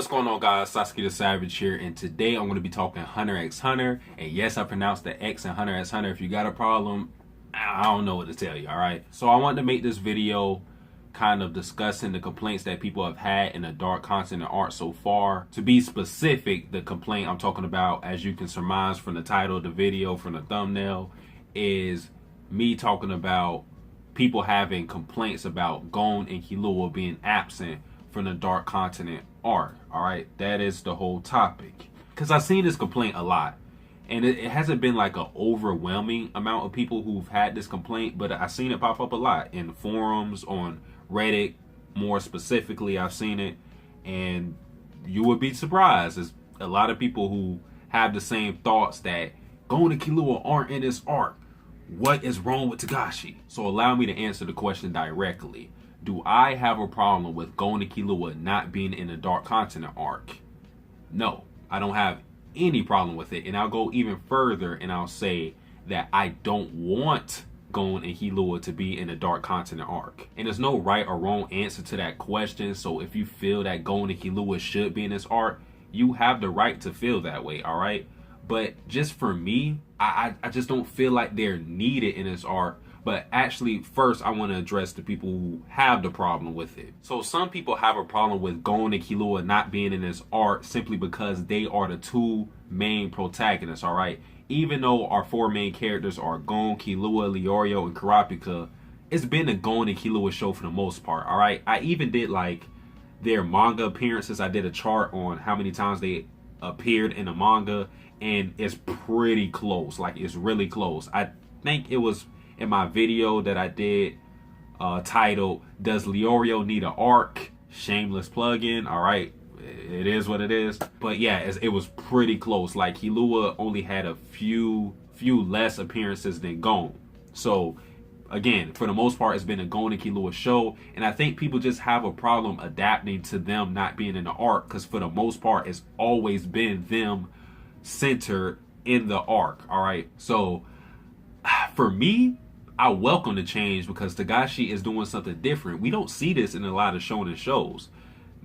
What's going on, guys? Sasuke the Savage here, and today I'm going to be talking Hunter x Hunter. And yes, I pronounced the X in Hunter x Hunter. If you got a problem, I don't know what to tell you, alright? So I wanted to make this video kind of discussing the complaints that people have had in the dark content and art so far. To be specific, the complaint I'm talking about, as you can surmise from the title of the video, from the thumbnail, is me talking about people having complaints about Gon and Killua being absent from the dark continent art. All right, that is the whole topic, because I've seen this complaint a lot, and it hasn't been like an overwhelming amount of people who've had this complaint, but I've seen it pop up a lot in forums, on Reddit more specifically. I've seen it, and you would be surprised. There's a lot of people who have the same thoughts, that Gon and Killua aren't in this arc. What is wrong with Togashi? So allow me to answer the question directly. Do I have a problem with Gon and Killua not being in the Dark Continent arc? No, I don't have any problem with it. And I'll go even further and I'll say that I don't want Gon and Killua to be in the Dark Continent arc. And there's no right or wrong answer to that question. So if you feel that Gon and Killua should be in this arc, you have the right to feel that way, all right? But just for me, I just don't feel like they're needed in this arc. But actually, first, I want to address the people who have the problem with it. So some people have a problem with Gon and Killua not being in this arc simply because they are the two main protagonists, all right? Even though our four main characters are Gon, Killua, Leorio, and Kurapika, it's been a Gon and Killua show for the most part, all right? I even did like their manga appearances. I did a chart on how many times they appeared in the manga, and it's pretty close. Like, it's really close. I think it was in my video that I did titled, Does Leorio Need an Arc? Shameless plug-in. All right, it is what it is. But yeah, it was pretty close. Like, Killua only had a few less appearances than Gon. So again, for the most part, it's been a Gon and Killua show, and I think people just have a problem adapting to them not being in the arc, because for the most part, it's always been them centered in the arc. All right, so for me, I welcome the change, because Togashi is doing something different. We don't see this in a lot of shonen shows.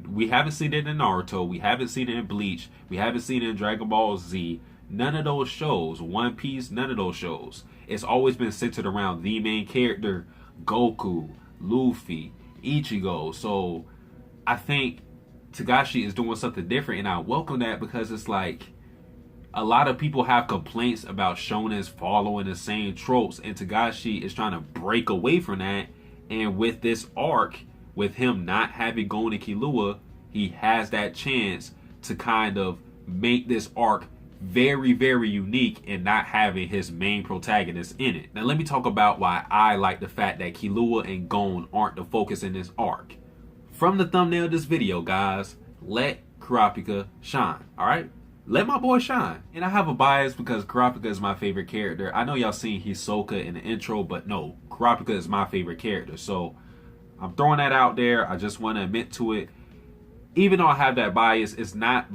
We haven't seen it in Naruto. We haven't seen it in Bleach. We haven't seen it in Dragon Ball Z. None of those shows. One Piece, none of those shows. It's always been centered around the main character, Goku, Luffy, Ichigo. So I think Togashi is doing something different, and I welcome that, because it's like, a lot of people have complaints about shonens following the same tropes, and Togashi is trying to break away from that. And with this arc, with him not having Gon and Killua, he has that chance to kind of make this arc very, very unique, and not having his main protagonist in it. Now let me talk about why I like the fact that Killua and Gon aren't the focus in this arc. From the thumbnail of this video, guys, let Kurapika shine, alright? Let my boy shine. And I have a bias because Kurapika is my favorite character. I know y'all seen Hisoka in the intro, but no, Kurapika is my favorite character. So I'm throwing that out there. I just want to admit to it. Even though I have that bias, it's not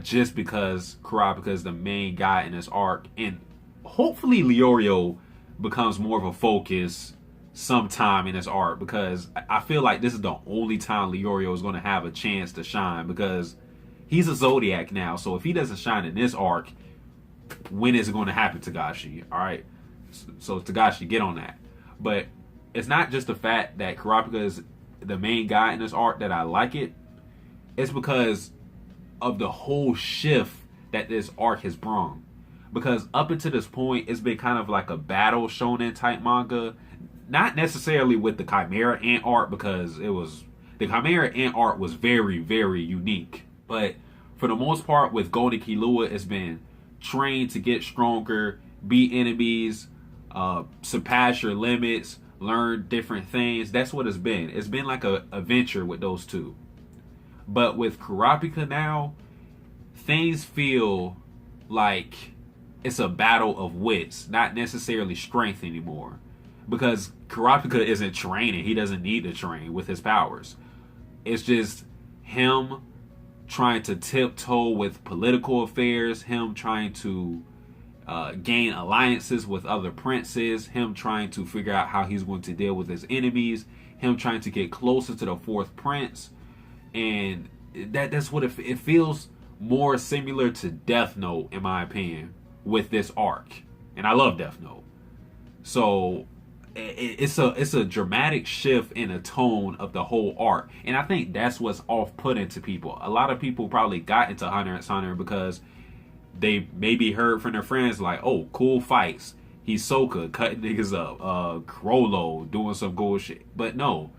just because Kurapika is the main guy in this arc. And hopefully Leorio becomes more of a focus sometime in this arc, because I feel like this is the only time Leorio is going to have a chance to shine, because he's a Zodiac now. So if he doesn't shine in this arc, when is it going to happen, Togashi? All right. So Togashi, get on that. But it's not just the fact that Kurapika is the main guy in this arc that I like it. It's because of the whole shift that this arc has brought. Because up until this point, it's been kind of like a battle shonen type manga. Not necessarily with the Chimera Ant art, because the Chimera Ant art was very, very unique. But for the most part, with Gon and Killua, it's been trained to get stronger, beat enemies, surpass your limits, learn different things. That's what it's been. It's been like a adventure with those two. But with Kurapika now, things feel like it's a battle of wits, not necessarily strength anymore. Because Kurapika isn't training. He doesn't need to train with his powers. It's just him trying to tiptoe with political affairs, him trying to gain alliances with other princes, him trying to figure out how he's going to deal with his enemies, him trying to get closer to the fourth prince. And that's what it feels more similar to Death Note, in my opinion, with this arc. And I love Death Note. So it's a dramatic shift in the tone of the whole arc, and I think that's what's off-putting to people. A lot of people probably got into Hunter x Hunter because they maybe heard from their friends like, "Oh, cool fights. Hisoka cutting niggas up, Crollo doing some cool shit." But no,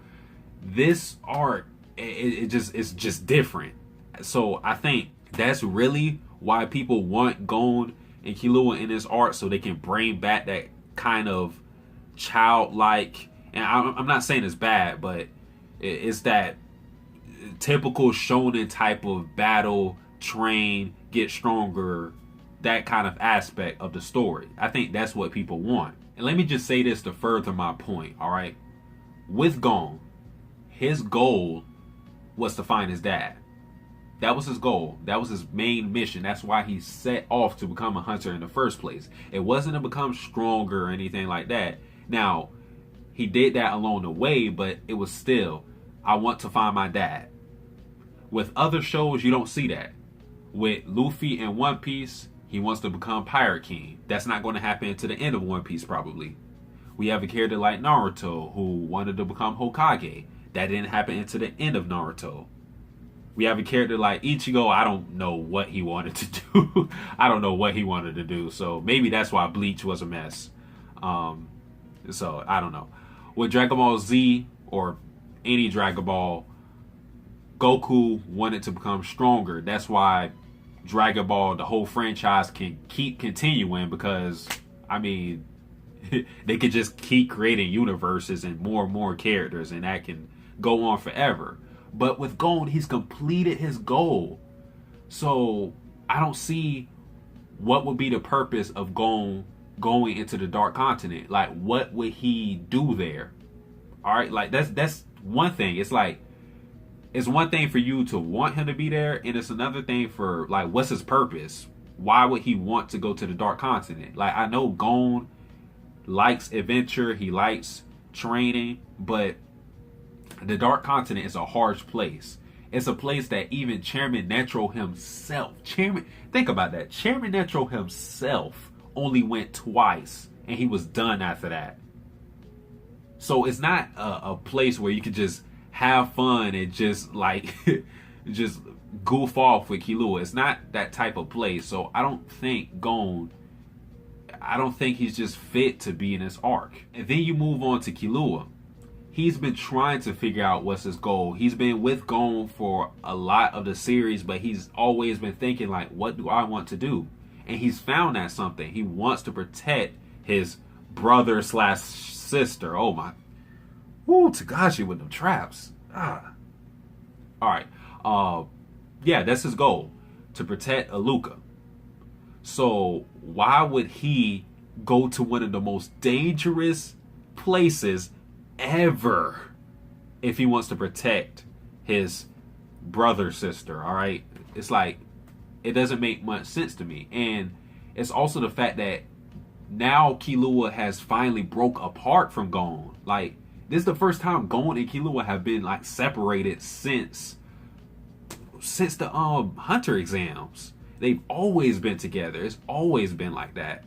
this arc it's just different. So I think that's really why people want Gon and Killua in this arc, so they can bring back that kind of childlike, and I'm not saying it's bad, but it's that typical shonen type of battle, train, get stronger, that kind of aspect of the story. I think that's what people want. And let me just say this to further my point, all right? With Gon, his goal was to find his dad. That was his goal. That was his main mission. That's why he set off to become a hunter in the first place. It wasn't to become stronger or anything like that. Now, he did that along the way, but it was still, I want to find my dad. With other shows, you don't see that. With Luffy in One Piece, he wants to become Pirate King. That's not going to happen to the end of One Piece, probably. We have a character like Naruto who wanted to become Hokage. That didn't happen until the end of Naruto. We have a character like Ichigo. I don't know what he wanted to do. I don't know what he wanted to do. So maybe that's why Bleach was a mess. So I don't know. With Dragon Ball Z or any Dragon Ball, Goku wanted to become stronger. That's why Dragon Ball, the whole franchise, can keep continuing, because I mean they could just keep creating universes and more characters, and that can go on forever. But with Gon, he's completed his goal. So I don't see what would be the purpose of Gon going into the Dark Continent. Like, what would he do there? All right, like that's one thing. It's like, it's one thing for you to want him to be there, and it's another thing for, like, what's his purpose? Why would he want to go to the Dark Continent? Like, I know Gon likes adventure, he likes training, but the Dark Continent is a harsh place. It's a place that even Chairman Netro himself, think about that. Chairman Netro himself only went twice, and he was done after that. So it's not a place where you could just have fun and just like just goof off with Killua. It's not that type of place. So I don't think Gon, I don't think he's just fit to be in this arc. And then you move on to Killua. He's been trying to figure out what's his goal. He's been with Gon for a lot of the series, but he's always been thinking, like, what do I want to do? And he's found that something. He wants to protect his brother slash sister. Oh my. Woo, Tagashi with them traps. Ah. Alright. Yeah, that's his goal. To protect Aluka. So why would he go to one of the most dangerous places ever if he wants to protect his brother, sister? All right, it's like, it doesn't make much sense to me. And it's also the fact that now Killua has finally broke apart from Gon. Like, this is the first time Gon and Killua have been like separated since the Hunter exams. They've always been together. It's always been like that.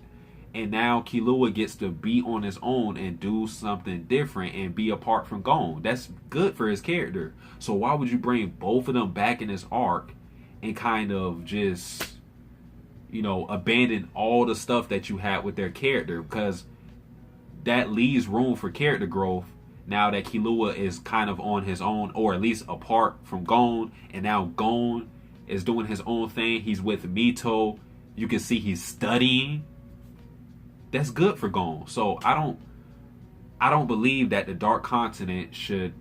And now Killua gets to be on his own and do something different and be apart from Gon. That's good for his character. So why would you bring both of them back in this arc and kind of just, you know, abandon all the stuff that you had with their character? Because that leaves room for character growth now that Killua is kind of on his own, or at least apart from Gon. And now Gon is doing his own thing. He's with Mito. You can see he's studying. That's good for Gon. So I don't believe that the Dark Continent should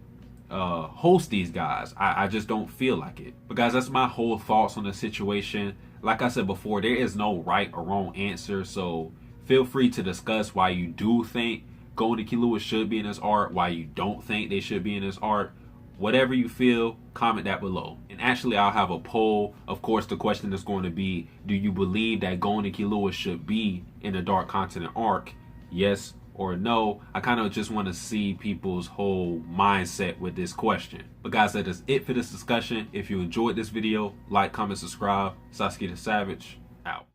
host these guys. I just don't feel like it. But guys, that's my whole thoughts on the situation. Like I said before, there is no right or wrong answer. So feel free to discuss why you do think Gon and Killua should be in this arc, why you don't think they should be in this arc. Whatever you feel, comment that below. And actually, I'll have a poll. Of course, the question is going to be, do you believe that Gon and Killua should be in the Dark Continent arc? Yes or no. I kind of just want to see people's whole mindset with this question. But guys, that is it for this discussion. If you enjoyed this video, like, comment, subscribe. Sasuke the Savage, out.